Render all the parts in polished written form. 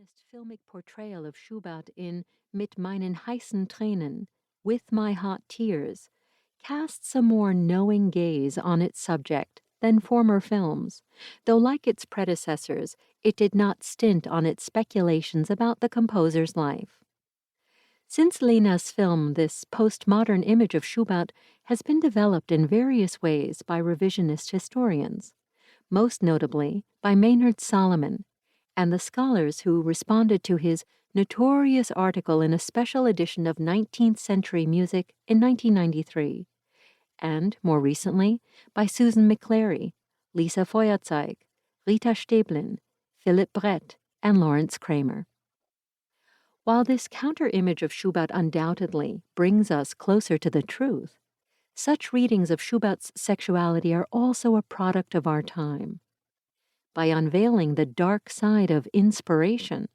revisionist filmic portrayal of Schubert in Mit meinen heißen Tränen, With My Hot Tears, casts a more knowing gaze on its subject than former films, though like its predecessors, it did not stint on its speculations about the composer's life. Since Lena's film, this postmodern image of Schubert has been developed in various ways by revisionist historians, most notably by Maynard Solomon and the scholars who responded to his notorious article in a special edition of 19th Century Music in 1993, and, more recently, by Susan McClary, Lisa Feuerzeig, Rita Stäblin, Philip Brett, and Lawrence Kramer. While this counter-image of Schubert undoubtedly brings us closer to the truth, such readings of Schubert's sexuality are also a product of our time. By unveiling the dark side of inspiration,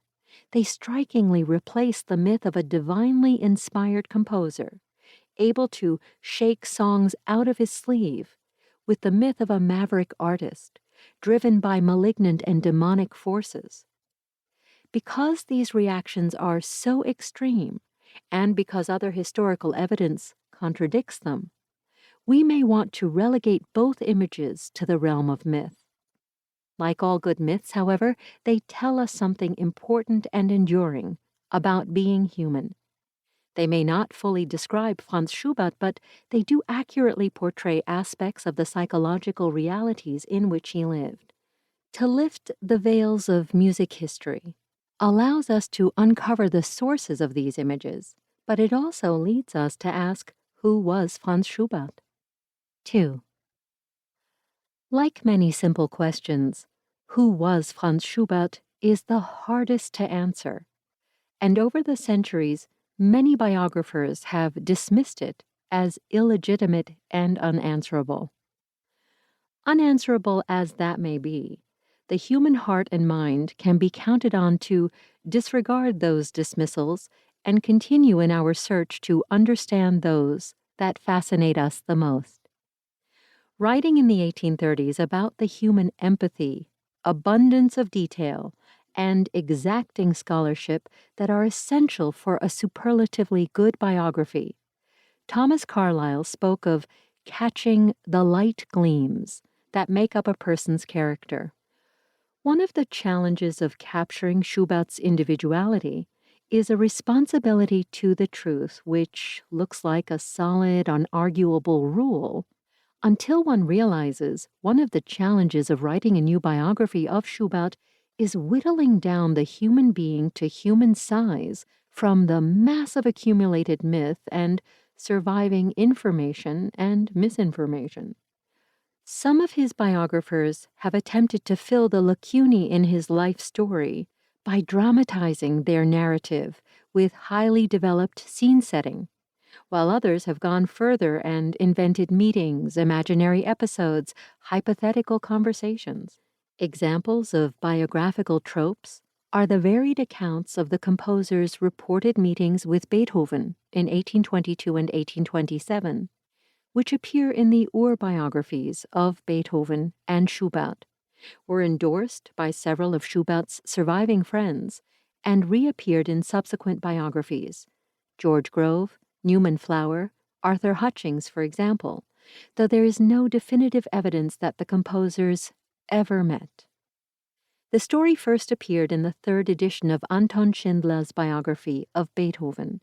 they strikingly replace the myth of a divinely inspired composer, able to shake songs out of his sleeve, with the myth of a maverick artist, driven by malignant and demonic forces. Because these reactions are so extreme, and because other historical evidence contradicts them, we may want to relegate both images to the realm of myth. Like all good myths, however, they tell us something important and enduring about being human. They may not fully describe Franz Schubert, but they do accurately portray aspects of the psychological realities in which he lived. To lift the veils of music history allows us to uncover the sources of these images, but it also leads us to ask, who was Franz Schubert? 2. Like many simple questions, who was Franz Schubert is the hardest to answer, and over the centuries, many biographers have dismissed it as illegitimate and unanswerable. Unanswerable as that may be, the human heart and mind can be counted on to disregard those dismissals and continue in our search to understand those that fascinate us the most. Writing in the 1830s about the human empathy, abundance of detail, and exacting scholarship that are essential for a superlatively good biography, Thomas Carlyle spoke of catching the light gleams that make up a person's character. One of the challenges of capturing Schubert's individuality is a responsibility to the truth, which looks like a solid, unarguable rule, until one realizes one of the challenges of writing a new biography of Schubert is whittling down the human being to human size from the massive accumulated myth and surviving information and misinformation. Some of his biographers have attempted to fill the lacunae in his life story by dramatizing their narrative with highly developed scene setting, while others have gone further and invented meetings, imaginary episodes, hypothetical conversations. Examples of biographical tropes are the varied accounts of the composer's reported meetings with Beethoven in 1822 and 1827, which appear in the Urbiographies of Beethoven and Schubert, were endorsed by several of Schubert's surviving friends, and reappeared in subsequent biographies, George Grove, Newman Flower, Arthur Hutchings, for example, though there is no definitive evidence that the composers ever met. The story first appeared in the third edition of Anton Schindler's biography of Beethoven,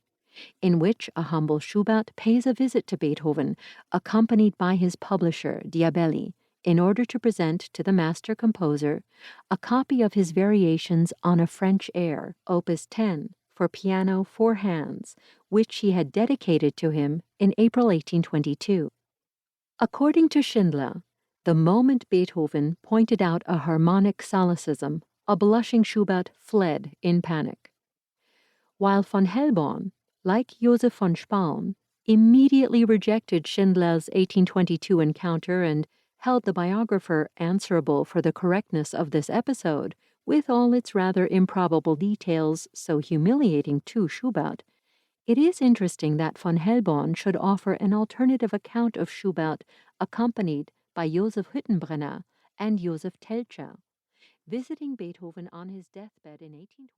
in which a humble Schubert pays a visit to Beethoven, accompanied by his publisher, Diabelli, in order to present to the master composer a copy of his variations on a French air, Opus 10, for piano 4 hands, which he had dedicated to him in April 1822. According to Schindler, the moment Beethoven pointed out a harmonic solecism, a blushing Schubert fled in panic. While von Hellborn, like Joseph von Spaun, immediately rejected Schindler's 1822 encounter and held the biographer answerable for the correctness of this episode, with all its rather improbable details so humiliating to Schubert, it is interesting that von Hellborn should offer an alternative account of Schubert accompanied by Joseph Hüttenbrenner and Joseph Telschow, visiting Beethoven on his deathbed in 1820.